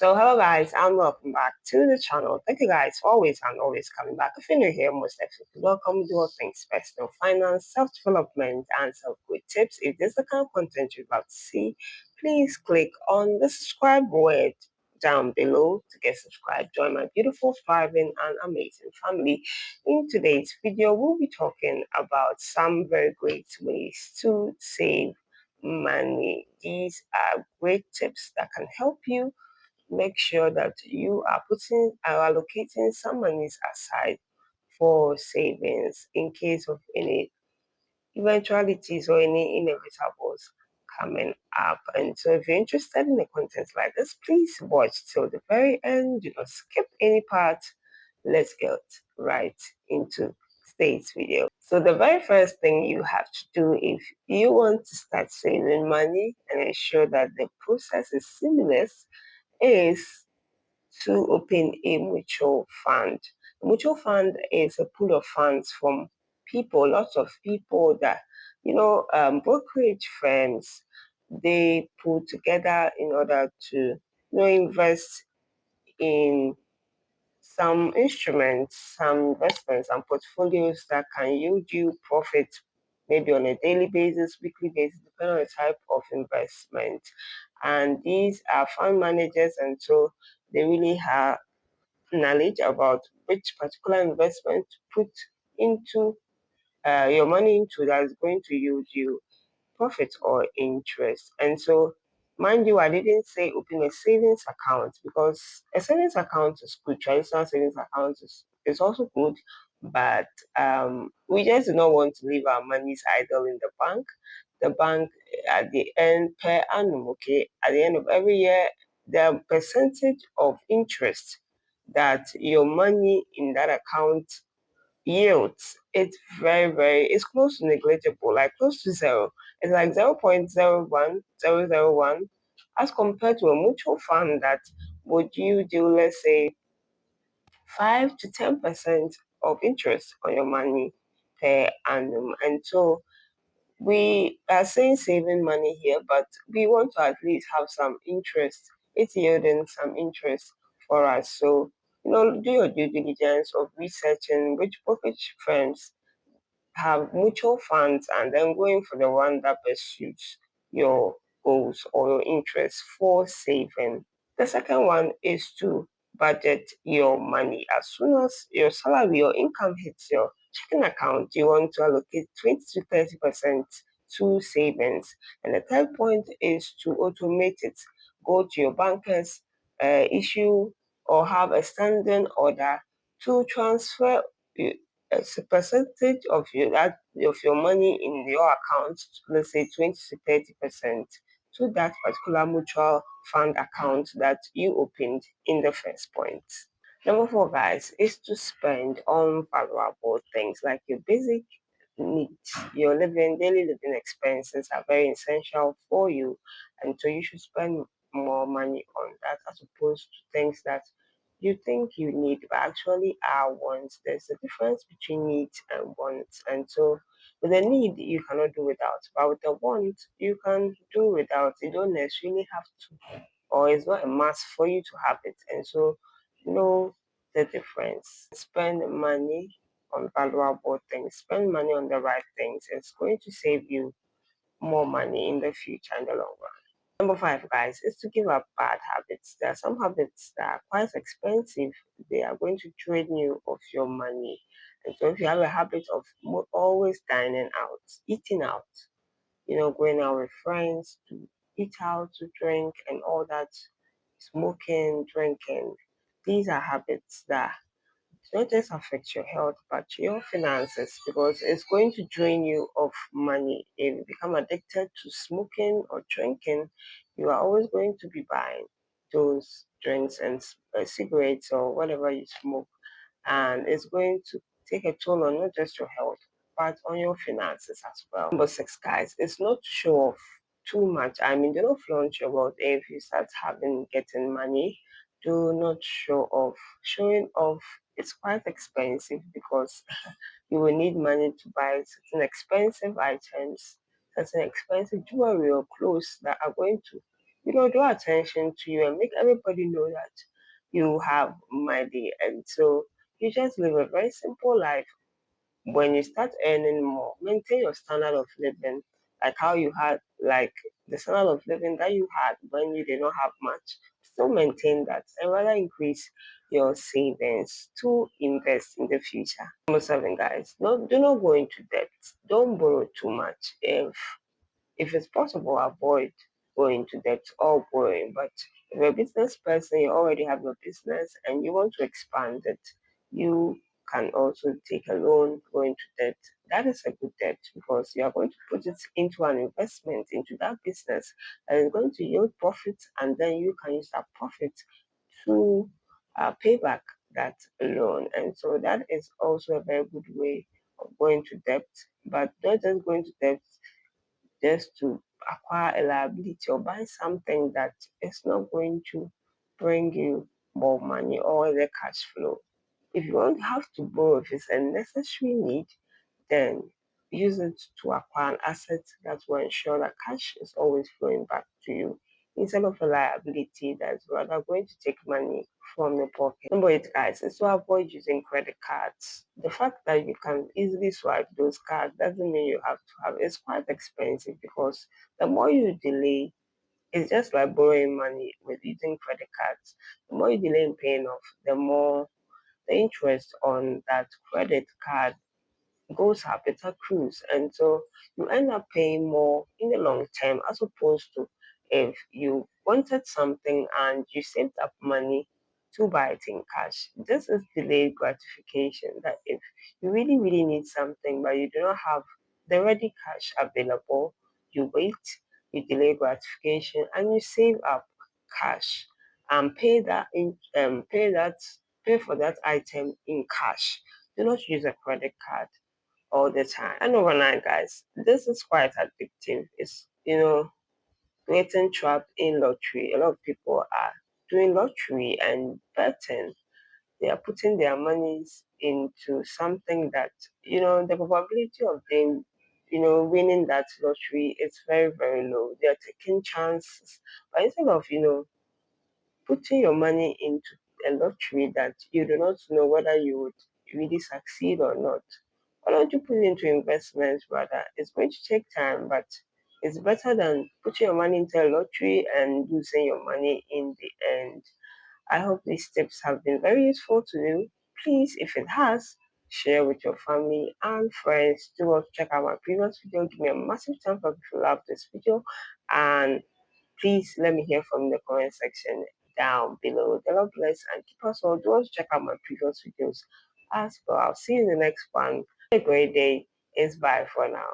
So hello guys and welcome back to the channel. Thank you guys for always coming back. If you're new here, most definitely welcome. Do all things personal finance, self-development and self-good tips. If this is the kind of content you'd love to see, please click on the subscribe word down below to get subscribed. Join my beautiful, thriving and amazing family. In today's video, we'll be talking about some very great ways to save money. These are great tips that can help you make sure that you are allocating some monies aside for savings in case of any eventualities or any inevitables coming up. And so if you're interested in the content like this, please watch till the very end. Do not skip any part. Let's get right into today's video. So the very first thing you have to do if you want to start saving money and ensure that the process is seamless is to open a mutual fund. A mutual fund is a pool of funds from people, lots of people that, brokerage firms, they put together in order to, invest in some instruments, some investments and portfolios that can yield you profit maybe on a daily basis, weekly basis, depending on the type of investment. And these are fund managers, and so they really have knowledge about which particular investment to put into your money into that is going to yield you profit or interest. And so, mind you, I didn't say open a savings account because a savings account is good. Traditional savings account is also good, but we just do not want to leave our monies idle in the bank. The bank at the end per annum, okay, at the end of every year, the percentage of interest that your money in that account yields, it's close to negligible, like close to zero. It's like 0.01001 as compared to a mutual fund that would you do, let's say, 5 to 10% of interest on your money per annum. And so we are saying saving money here, but we want to at least have some interest. It's yielding some interest for us. So, do your due diligence of researching which brokerage firms have mutual funds and then going for the one that best suits your goals or your interests for saving. The second one is to budget your money. As soon as your salary or income hits your checking account, you want to allocate 20 to 30% to savings. And the third point is to automate it. Go to your bankers, issue or have a standing order to transfer a percentage of your money in your account, let's say 20 to 30%, to that particular mutual fund account that you opened in the first point. Number four, guys, is to spend on valuable things like your basic needs. Your daily living expenses are very essential for you, and so you should spend more money on that as opposed to things that you think you need but actually are wants. There's a difference between needs and wants, and so with a need you cannot do without, but with a want you can do without. You don't necessarily have to, or it's not a must for you to have it, and so know the difference. Spend money on valuable things, spend money on the right things. It's going to save you more money in the future in the long run. Number five, guys, is to give up bad habits. There are some habits that are quite expensive. They are going to drain you of your money. And so if you have a habit of always dining out, eating out, going out with friends to eat out, to drink and all that, smoking, drinking, these are habits that not just affect your health but your finances because it's going to drain you of money. If you become addicted to smoking or drinking, you are always going to be buying those drinks and cigarettes or whatever you smoke, and it's going to take a toll on not just your health but on your finances as well. Number six, guys, it's not to show off too much. I mean, do not flaunt your wealth. If you start getting money, do not show off. Showing off is quite expensive because you will need money to buy certain expensive items, certain expensive jewelry or clothes that are going to draw attention to you and make everybody know that you have money. And so you just live a very simple life. When you start earning more, maintain your standard of living, like how you had, like the standard of living that you had when you did not have much. Still maintain that and rather increase your savings to invest in the future. Number seven, guys, do not go into debt. Don't borrow too much. If it's possible, avoid going to debt or borrowing. But if you're a business person, you already have your business and you want to expand it, you can also take a loan, go into debt. That is a good debt because you are going to put it into an investment into that business and it's going to yield profits, and then you can use that profit to pay back that loan. And so that is also a very good way of going to debt, but not just going to debt just to acquire a liability or buy something that is not going to bring you more money or the cash flow. If you don't have to borrow, if it's a necessary need, then use it to acquire an asset that will ensure that cash is always flowing back to you instead of a liability that's rather going to take money from your pocket. Number eight, guys, is to avoid using credit cards. The fact that you can easily swipe those cards doesn't mean you have to have it's quite expensive because the more you delay, it's just like borrowing money with using credit cards. The more you delay in paying off, the more the interest on that credit card goes up, it accrues. And so you end up paying more in the long term as opposed to if you wanted something and you saved up money to buy it in cash. This is delayed gratification that if you really, really need something but you do not have the ready cash available, you wait, you delay gratification and you save up cash and pay for that item in cash. Do not use a credit card all the time. And overnight, guys, this is quite addictive. It's, getting trapped in lottery. A lot of people are doing lottery and betting. They are putting their monies into something that, the probability of them, winning that lottery is very, very low. They are taking chances. But instead of, putting your money into a lottery that you do not know whether you would really succeed or not, why don't you put it into investments rather? It's going to take time, but it's better than putting your money into a lottery and losing your money in the end. I hope these tips have been very useful to you. Please, if it has, share with your family and friends. Do also check out my previous video. Give me a massive thumbs up if you love this video. And please let me hear from the comment section down below. The Lord bless and keep us all. Do also check out my previous videos as well. I'll see you in the next one. Have a great day. It's bye for now.